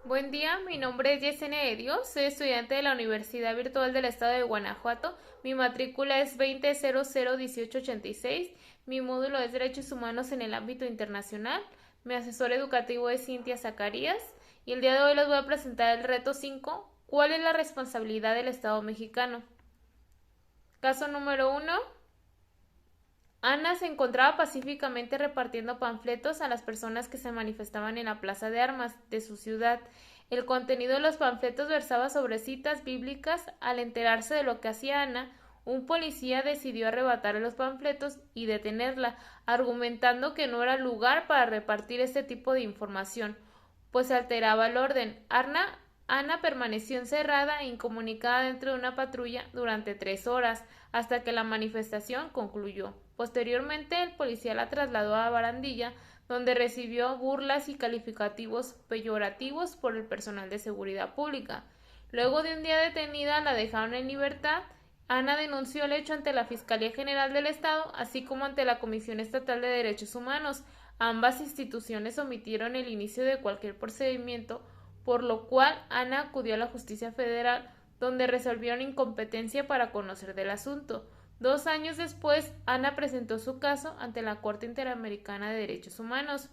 Buen día, mi nombre es Yesenia de Dios, soy estudiante de la Universidad Virtual del Estado de Guanajuato. Mi matrícula es 20001886. Mi módulo es Derechos Humanos en el ámbito internacional. Mi asesor educativo es Cintia Zacarías y el día de hoy les voy a presentar el reto 5. ¿Cuál es la responsabilidad del Estado mexicano? Caso número 1. Ana se encontraba pacíficamente repartiendo panfletos a las personas que se manifestaban en la plaza de armas de su ciudad. El contenido de los panfletos versaba sobre citas bíblicas. Al enterarse de lo que hacía Ana, un policía decidió arrebatarle los panfletos y detenerla, argumentando que no era lugar para repartir este tipo de información, pues alteraba el orden. Ana permaneció encerrada e incomunicada dentro de una patrulla durante 3 horas, hasta que la manifestación concluyó. Posteriormente, el policía la trasladó a Barandilla, donde recibió burlas y calificativos peyorativos por el personal de seguridad pública. Luego de un día detenida, la dejaron en libertad. Ana denunció el hecho ante la Fiscalía General del Estado, así como ante la Comisión Estatal de Derechos Humanos. Ambas instituciones omitieron el inicio de cualquier procedimiento, por lo cual Ana acudió a la Justicia Federal, donde resolvieron incompetencia para conocer del asunto. 2 años después, Ana presentó su caso ante la Corte Interamericana de Derechos Humanos.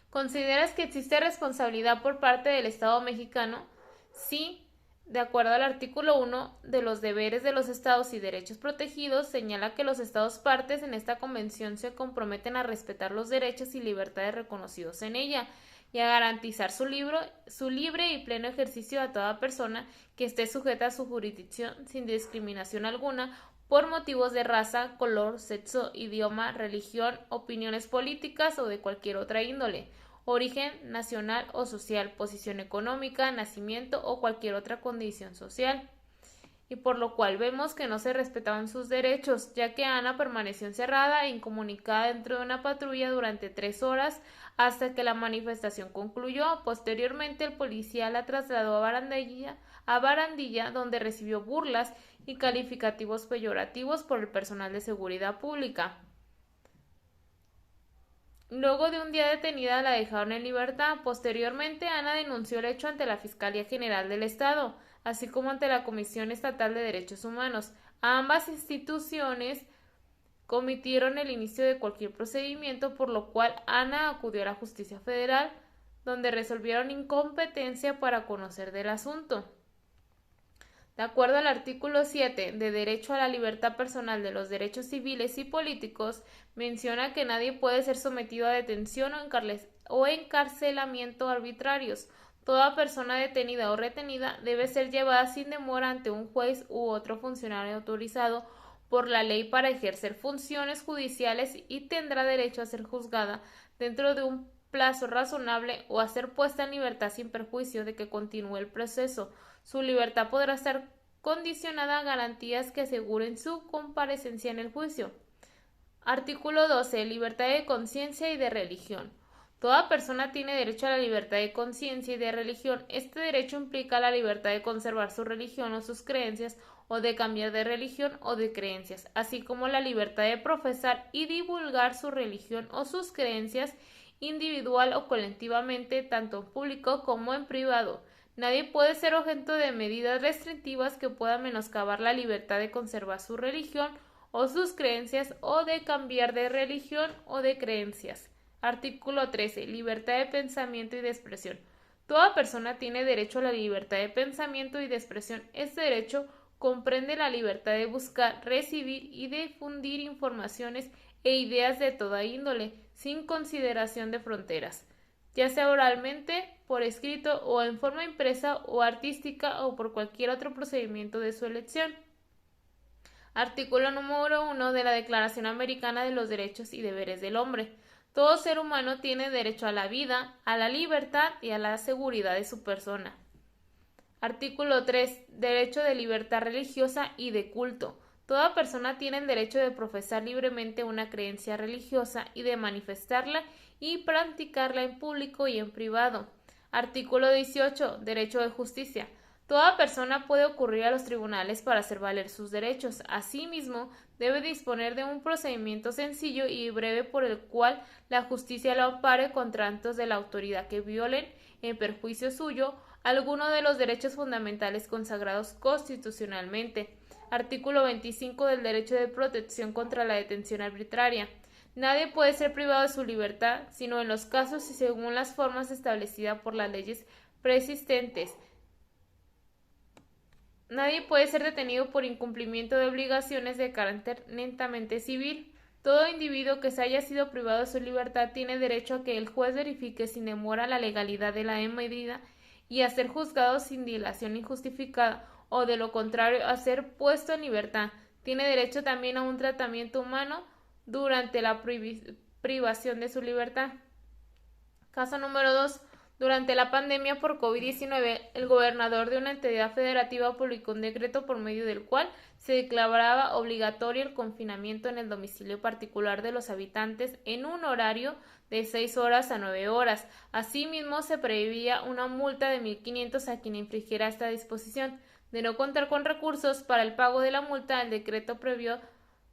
¿Consideras que existe responsabilidad por parte del Estado mexicano? Sí, de acuerdo al artículo 1 de los deberes de los Estados y derechos protegidos, señala que los Estados partes en esta convención se comprometen a respetar los derechos y libertades reconocidos en ella y a garantizar su libre y pleno ejercicio a toda persona que esté sujeta a su jurisdicción sin discriminación alguna por motivos de raza, color, sexo, idioma, religión, opiniones políticas o de cualquier otra índole, origen nacional o social, posición económica, nacimiento o cualquier otra condición social. Y por lo cual vemos que no se respetaban sus derechos, ya que Ana permaneció encerrada e incomunicada dentro de una patrulla durante 3 horas hasta que la manifestación concluyó. Posteriormente, el policía la trasladó a Barandilla, donde recibió burlas y calificativos peyorativos por el personal de seguridad pública. Luego de un día detenida la dejaron en libertad. Posteriormente, Ana denunció el hecho ante la Fiscalía General del Estado, así como ante la Comisión Estatal de Derechos Humanos. Ambas instituciones comitieron el inicio de cualquier procedimiento, por lo cual Ana acudió a la Justicia Federal, donde resolvieron incompetencia para conocer del asunto. De acuerdo al artículo 7 de Derecho a la Libertad Personal de los Derechos Civiles y Políticos, menciona que nadie puede ser sometido a detención o encarcelamiento arbitrarios. Toda persona detenida o retenida debe ser llevada sin demora ante un juez u otro funcionario autorizado por la ley para ejercer funciones judiciales y tendrá derecho a ser juzgada dentro de un plazo razonable o a ser puesta en libertad sin perjuicio de que continúe el proceso. Su libertad podrá estar condicionada a garantías que aseguren su comparecencia en el juicio. Artículo 12. Libertad de conciencia y de religión. Toda persona tiene derecho a la libertad de conciencia y de religión. Este derecho implica la libertad de conservar su religión o sus creencias o de cambiar de religión o de creencias, así como la libertad de profesar y divulgar su religión o sus creencias individual o colectivamente, tanto en público como en privado. Nadie puede ser objeto de medidas restrictivas que puedan menoscabar la libertad de conservar su religión o sus creencias o de cambiar de religión o de creencias. Artículo 13. Libertad de pensamiento y de expresión. Toda persona tiene derecho a la libertad de pensamiento y de expresión. Este derecho comprende la libertad de buscar, recibir y difundir informaciones e ideas de toda índole, sin consideración de fronteras, ya sea oralmente, por escrito o en forma impresa o artística o por cualquier otro procedimiento de su elección. Artículo número 1 de la Declaración Americana de los Derechos y Deberes del Hombre. Todo ser humano tiene derecho a la vida, a la libertad y a la seguridad de su persona. Artículo 3. Derecho de libertad religiosa y de culto. Toda persona tiene el derecho de profesar libremente una creencia religiosa y de manifestarla y practicarla en público y en privado. Artículo 18. Derecho de justicia. Toda persona puede ocurrir a los tribunales para hacer valer sus derechos. Asimismo, debe disponer de un procedimiento sencillo y breve por el cual la justicia lo ampare contra actos de la autoridad que violen en perjuicio suyo, alguno de los derechos fundamentales consagrados constitucionalmente. Artículo 25 del derecho de protección contra la detención arbitraria. Nadie puede ser privado de su libertad, sino en los casos y según las formas establecidas por las leyes preexistentes. Nadie puede ser detenido por incumplimiento de obligaciones de carácter netamente civil. Todo individuo que se haya sido privado de su libertad tiene derecho a que el juez verifique sin demora la legalidad de la medida y a ser juzgado sin dilación injustificada o, de lo contrario, a ser puesto en libertad. Tiene derecho también a un tratamiento humano durante la privación de su libertad. Caso número 2. Durante la pandemia por COVID-19, el gobernador de una entidad federativa publicó un decreto por medio del cual se declaraba obligatorio el confinamiento en el domicilio particular de los habitantes en un horario de 6 horas a 9 horas. Asimismo, se preveía una multa de 1.500 a quien infringiera esta disposición. De no contar con recursos para el pago de la multa, el decreto previó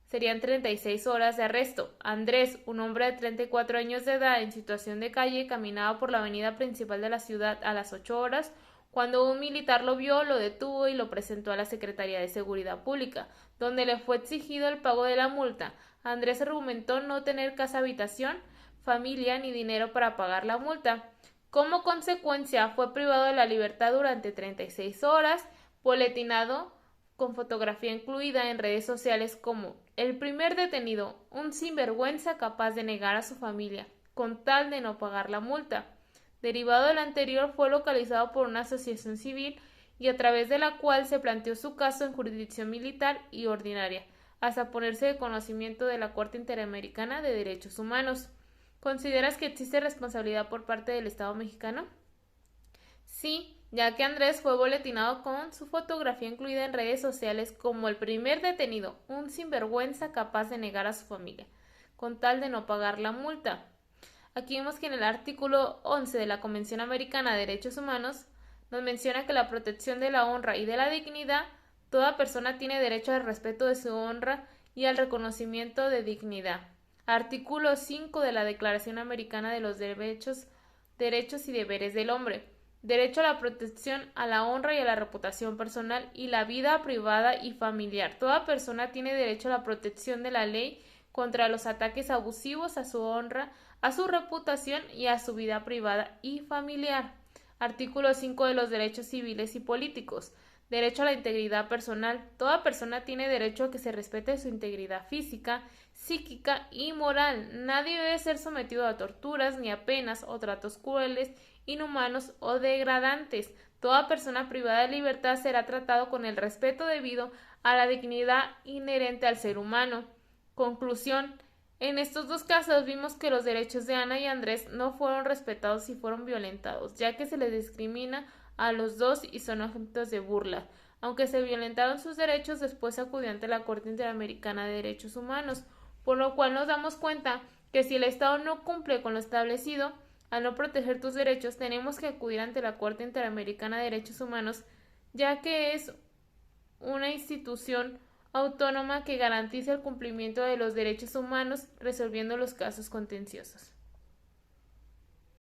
serían 36 horas de arresto. Andrés, un hombre de 34 años de edad en situación de calle, caminaba por la avenida principal de la ciudad a las 8 horas, cuando un militar lo vio, lo detuvo y lo presentó a la Secretaría de Seguridad Pública, donde le fue exigido el pago de la multa. Andrés argumentó no tener casa habitación, familia ni dinero para pagar la multa. Como consecuencia, fue privado de la libertad durante 36 horas, boletinado con fotografía incluida en redes sociales como el primer detenido, un sinvergüenza capaz de negar a su familia, con tal de no pagar la multa. Derivado del anterior, fue localizado por una asociación civil y a través de la cual se planteó su caso en jurisdicción militar y ordinaria, hasta ponerse de conocimiento de la Corte Interamericana de Derechos Humanos. ¿Consideras que existe responsabilidad por parte del Estado mexicano? Sí, ya que Andrés fue boletinado con su fotografía incluida en redes sociales como el primer detenido, un sinvergüenza capaz de negar a su familia, con tal de no pagar la multa. Aquí vemos que en el artículo 11 de la Convención Americana de Derechos Humanos nos menciona que la protección de la honra y de la dignidad, toda persona tiene derecho al respeto de su honra y al reconocimiento de dignidad. Artículo 5 de la Declaración Americana de los Derechos y Deberes del Hombre. Derecho a la protección a la honra y a la reputación personal y la vida privada y familiar. Toda persona tiene derecho a la protección de la ley contra los ataques abusivos a su honra, a su reputación y a su vida privada y familiar. Artículo 5 de los derechos civiles y políticos. Derecho a la integridad personal. Toda persona tiene derecho a que se respete su integridad física, psíquica y moral. Nadie debe ser sometido a torturas ni a penas o tratos crueles, inhumanos o degradantes. Toda persona privada de libertad será tratado con el respeto debido a la dignidad inherente al ser humano. Conclusión. En estos dos casos vimos que los derechos de Ana y Andrés no fueron respetados y fueron violentados, ya que se les discrimina a los dos y son objetos de burla. Aunque se violentaron sus derechos, después acudió ante la Corte Interamericana de Derechos Humanos, por lo cual nos damos cuenta que si el Estado no cumple con lo establecido, al no proteger tus derechos, tenemos que acudir ante la Corte Interamericana de Derechos Humanos, ya que es una institución autónoma que garantiza el cumplimiento de los derechos humanos resolviendo los casos contenciosos.